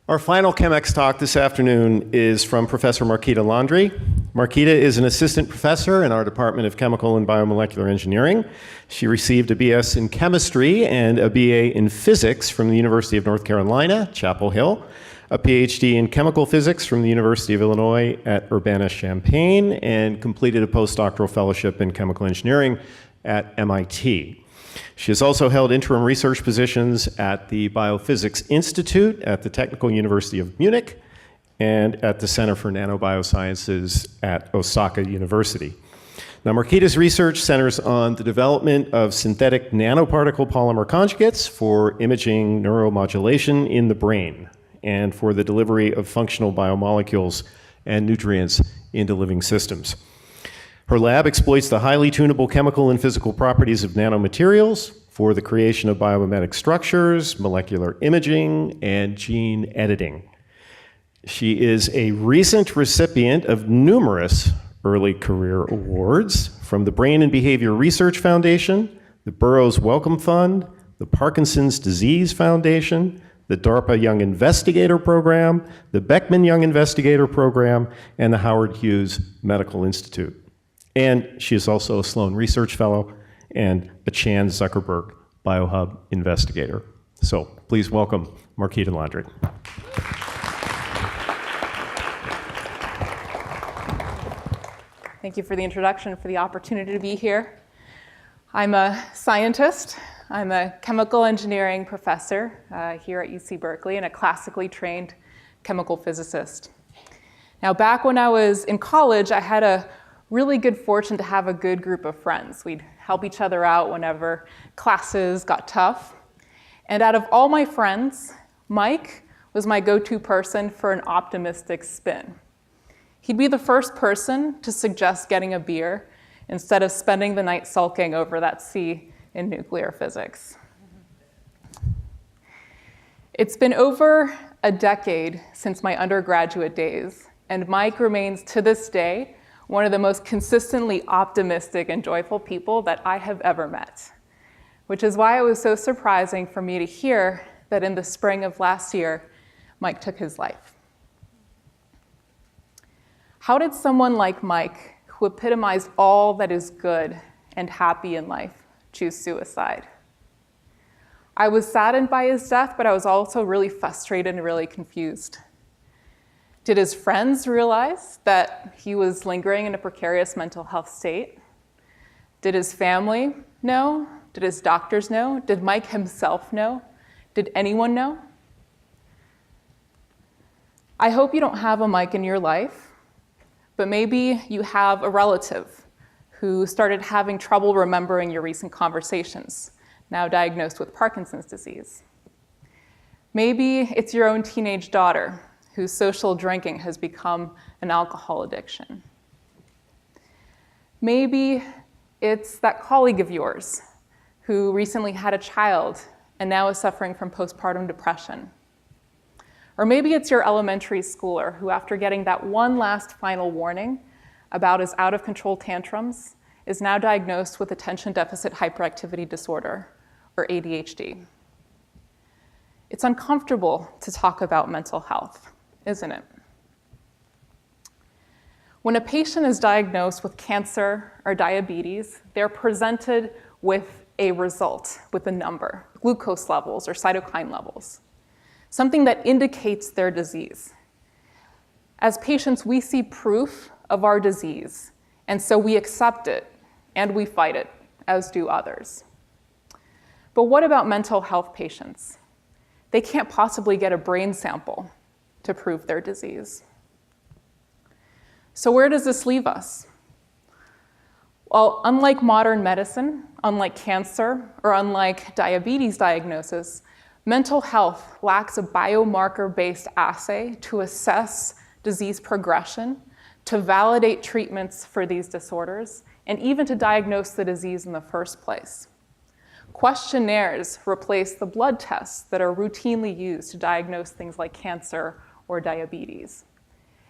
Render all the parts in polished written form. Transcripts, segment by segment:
Our final ChemX talk this afternoon is from Professor Markita Landry. Markita is an assistant professor in our Department of Chemical and Biomolecular Engineering. She received a BS in chemistry and a BA in physics from the University of North Carolina, Chapel Hill, a PhD in chemical physics from the University of Illinois at Urbana-Champaign, and completed a postdoctoral fellowship in chemical engineering at MIT. She has also held interim research positions at the Biophysics Institute at the Technical University of Munich and at the Center for Nanobiosciences at Osaka University. Now, Markita's research centers on the development of synthetic nanoparticle polymer conjugates for imaging neuromodulation in the brain and for the delivery of functional biomolecules and nutrients into living systems. Her lab exploits the highly tunable chemical and physical properties of nanomaterials for the creation of biomimetic structures, molecular imaging, and gene editing. She is a recent recipient of numerous early career awards from the Brain and Behavior Research Foundation, the Burroughs Wellcome Fund, the Parkinson's Disease Foundation, the DARPA Young Investigator Program, the Beckman Young Investigator Program, and the Howard Hughes Medical Institute. And she is also a Sloan Research Fellow and a Chan Zuckerberg BioHub Investigator. So please welcome Markita Landry. Thank you for the introduction, for the opportunity to be here. I'm a scientist. I'm a chemical engineering professor here at UC Berkeley and a classically trained chemical physicist. Now, back when I was in college, I had a really good fortune to have a good group of friends. We'd help each other out whenever classes got tough. And out of all my friends, Mike was my go-to person for an optimistic spin. He'd be the first person to suggest getting a beer instead of spending the night sulking over that C in nuclear physics. It's been over a decade since my undergraduate days, and Mike remains to this day one of the most consistently optimistic and joyful people that I have ever met, which is why it was so surprising for me to hear that in the spring of last year, Mike took his life. How did someone like Mike, who epitomized all that is good and happy in life, choose suicide? I was saddened by his death, but I was also really frustrated and really confused. Did his friends realize that he was lingering in a precarious mental health state? Did his family know? Did his doctors know? Did Mike himself know? Did anyone know? I hope you don't have a Mike in your life, but maybe you have a relative who started having trouble remembering your recent conversations, now diagnosed with Parkinson's disease. Maybe it's your own teenage daughter whose social drinking has become an alcohol addiction. Maybe it's that colleague of yours who recently had a child and now is suffering from postpartum depression. Or maybe it's your elementary schooler who, after getting that one last final warning about his out-of-control tantrums, is now diagnosed with attention deficit hyperactivity disorder, or ADHD. It's uncomfortable to talk about mental health, isn't it? When a patient is diagnosed with cancer or diabetes, they're presented with a result, with a number, glucose levels or cytokine levels, something that indicates their disease. As patients, we see proof of our disease, and so we accept it and we fight it, as do others. But what about mental health patients? They can't possibly get a brain sample to prove their disease. So where does this leave us? Well, unlike modern medicine, unlike cancer, or unlike diabetes diagnosis, mental health lacks a biomarker-based assay to assess disease progression, to validate treatments for these disorders, and even to diagnose the disease in the first place. Questionnaires replace the blood tests that are routinely used to diagnose things like cancer or diabetes.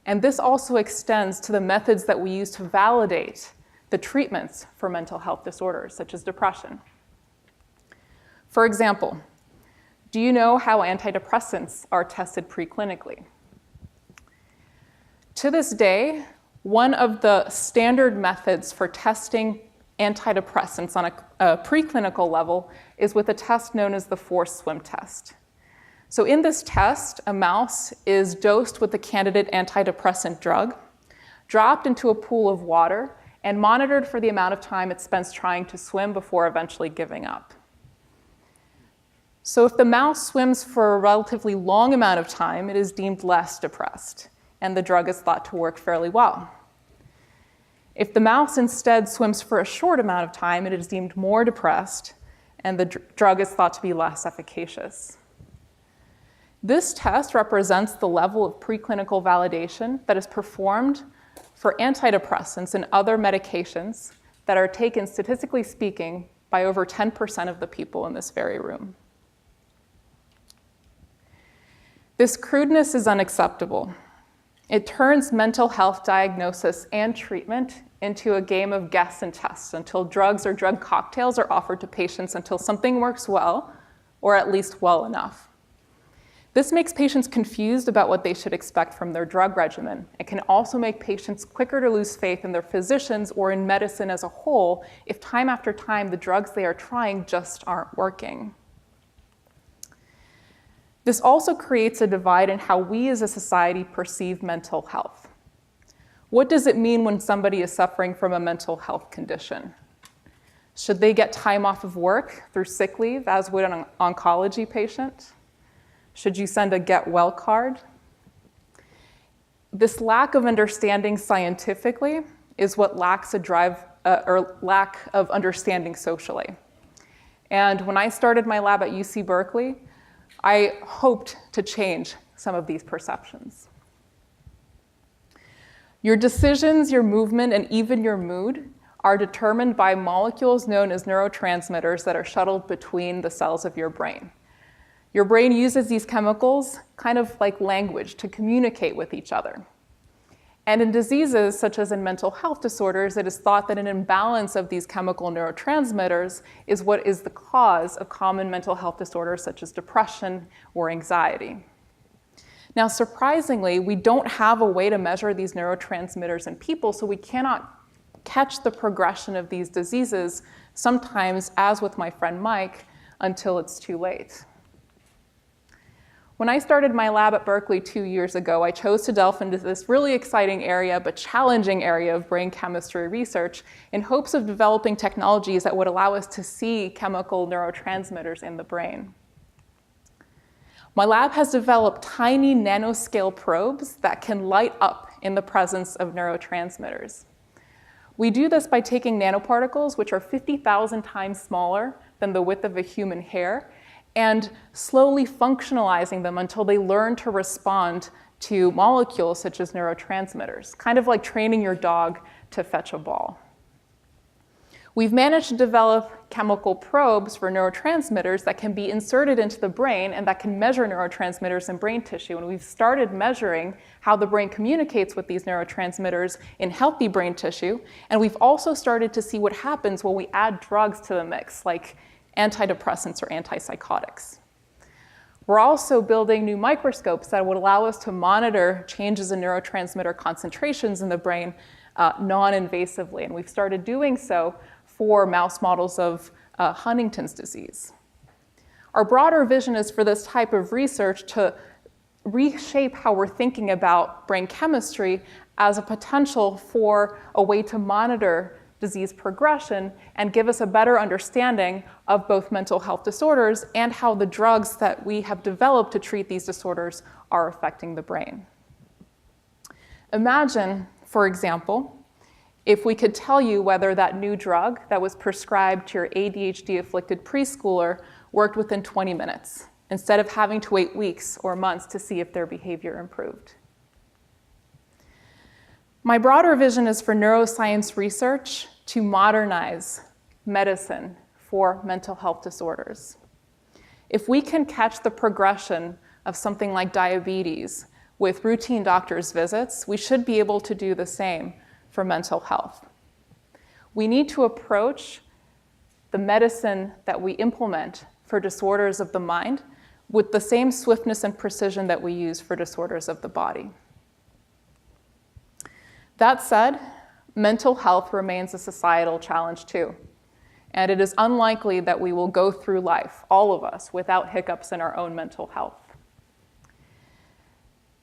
And this also extends to the methods that we use to validate the treatments for mental health disorders, such as depression. For example, Do you know how antidepressants are tested preclinically? To this day, one of the standard methods for testing antidepressants on a preclinical level is with a test known as the forced swim test. So in this test, a mouse is dosed with the candidate antidepressant drug, dropped into a pool of water, and monitored for the amount of time it spends trying to swim before eventually giving up. So if the mouse swims for a relatively long amount of time, it is deemed less depressed, and the drug is thought to work fairly well. If the mouse instead swims for a short amount of time, it is deemed more depressed, and the drug is thought to be less efficacious. This test represents the level of preclinical validation that is performed for antidepressants and other medications that are taken, statistically speaking, by over 10% of the people in this very room. This crudeness is unacceptable. It turns mental health diagnosis and treatment into a game of guess and test until drugs or drug cocktails are offered to patients until something works well, or at least well enough. This makes patients confused about what they should expect from their drug regimen. It can also make patients quicker to lose faith in their physicians or in medicine as a whole if time after time the drugs they are trying just aren't working. This also creates a divide in how we as a society perceive mental health. What does it mean when somebody is suffering from a mental health condition? Should they get time off of work through sick leave, as would an oncology patient? Should you send a get well card? This lack of understanding scientifically is what lacks a drive or lack of understanding socially. And when I started my lab at UC Berkeley, I hoped to change some of these perceptions. Your decisions, your movement, and even your mood are determined by molecules known as neurotransmitters that are shuttled between the cells of your brain. Your brain uses these chemicals kind of like language to communicate with each other. And in diseases, such as in mental health disorders, it is thought that an imbalance of these chemical neurotransmitters is what is the cause of common mental health disorders such as depression or anxiety. Now, surprisingly, we don't have a way to measure these neurotransmitters in people, so we cannot catch the progression of these diseases, sometimes, as with my friend Mike, until it's too late. When I started my lab at Berkeley 2 years ago, I chose to delve into this really exciting area, but challenging area of brain chemistry research in hopes of developing technologies that would allow us to see chemical neurotransmitters in the brain. My lab has developed tiny nanoscale probes that can light up in the presence of neurotransmitters. We do this by taking nanoparticles, which are 50,000 times smaller than the width of a human hair, and slowly functionalizing them until they learn to respond to molecules such as neurotransmitters, kind of like training your dog to fetch a ball. We've managed to develop chemical probes for neurotransmitters that can be inserted into the brain and that can measure neurotransmitters in brain tissue. And we've started measuring how the brain communicates with these neurotransmitters in healthy brain tissue. And we've also started to see what happens when we add drugs to the mix, like antidepressants or antipsychotics. We're also building new microscopes that would allow us to monitor changes in neurotransmitter concentrations in the brain non-invasively, and we've started doing so for mouse models of Huntington's disease. Our broader vision is for this type of research to reshape how we're thinking about brain chemistry as a potential for a way to monitor disease progression and give us a better understanding of both mental health disorders and how the drugs that we have developed to treat these disorders are affecting the brain. Imagine, for example, if we could tell you whether that new drug that was prescribed to your ADHD-afflicted preschooler worked within 20 minutes, instead of having to wait weeks or months to see if their behavior improved. My broader vision is for neuroscience research to modernize medicine for mental health disorders. If we can catch the progression of something like diabetes with routine doctor's visits, we should be able to do the same for mental health. We need to approach the medicine that we implement for disorders of the mind with the same swiftness and precision that we use for disorders of the body. That said, mental health remains a societal challenge too, and it is unlikely that we will go through life, all of us, without hiccups in our own mental health.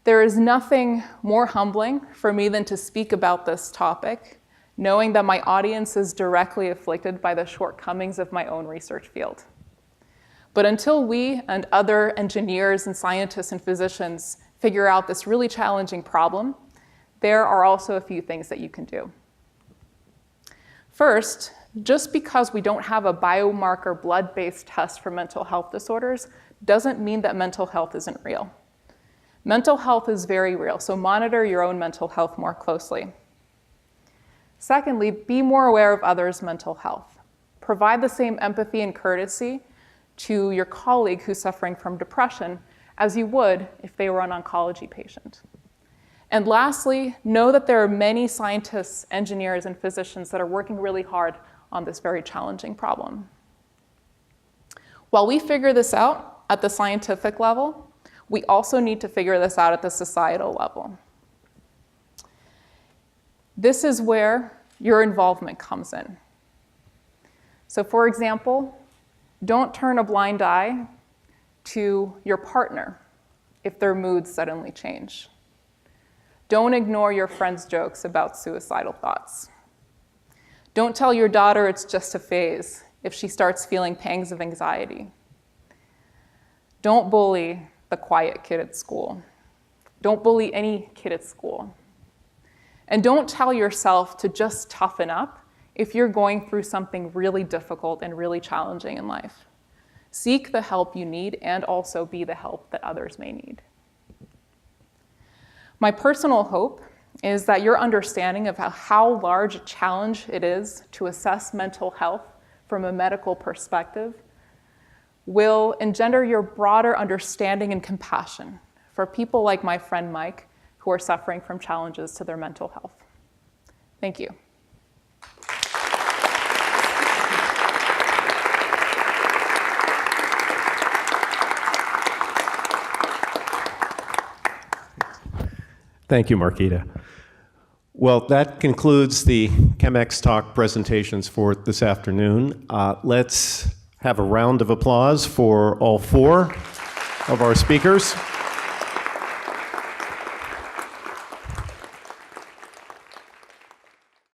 There is nothing more humbling for me than to speak about this topic, knowing that my audience is directly afflicted by the shortcomings of my own research field. But until we and other engineers and scientists and physicians figure out this really challenging problem, there are also a few things that you can do. First, just because we don't have a biomarker blood-based test for mental health disorders doesn't mean that mental health isn't real. Mental health is very real, so monitor your own mental health more closely. Secondly, be more aware of others' mental health. Provide the same empathy and courtesy to your colleague who's suffering from depression as you would if they were an oncology patient. And lastly, know that there are many scientists, engineers, and physicians that are working really hard on this very challenging problem. While we figure this out at the scientific level, we also need to figure this out at the societal level. This is where your involvement comes in. So for example, don't turn a blind eye to your partner if their moods suddenly change. Don't ignore your friend's jokes about suicidal thoughts. Don't tell your daughter it's just a phase if she starts feeling pangs of anxiety. Don't bully the quiet kid at school. Don't bully any kid at school. And don't tell yourself to just toughen up if you're going through something really difficult and really challenging in life. Seek the help you need and also be the help that others may need. My personal hope is that your understanding of how large a challenge it is to assess mental health from a medical perspective will engender your broader understanding and compassion for people like my friend Mike who are suffering from challenges to their mental health. Thank you. Thank you, Markita. Well, that concludes the ChemX Talk presentations for this afternoon. Let's have a round of applause for all four of our speakers.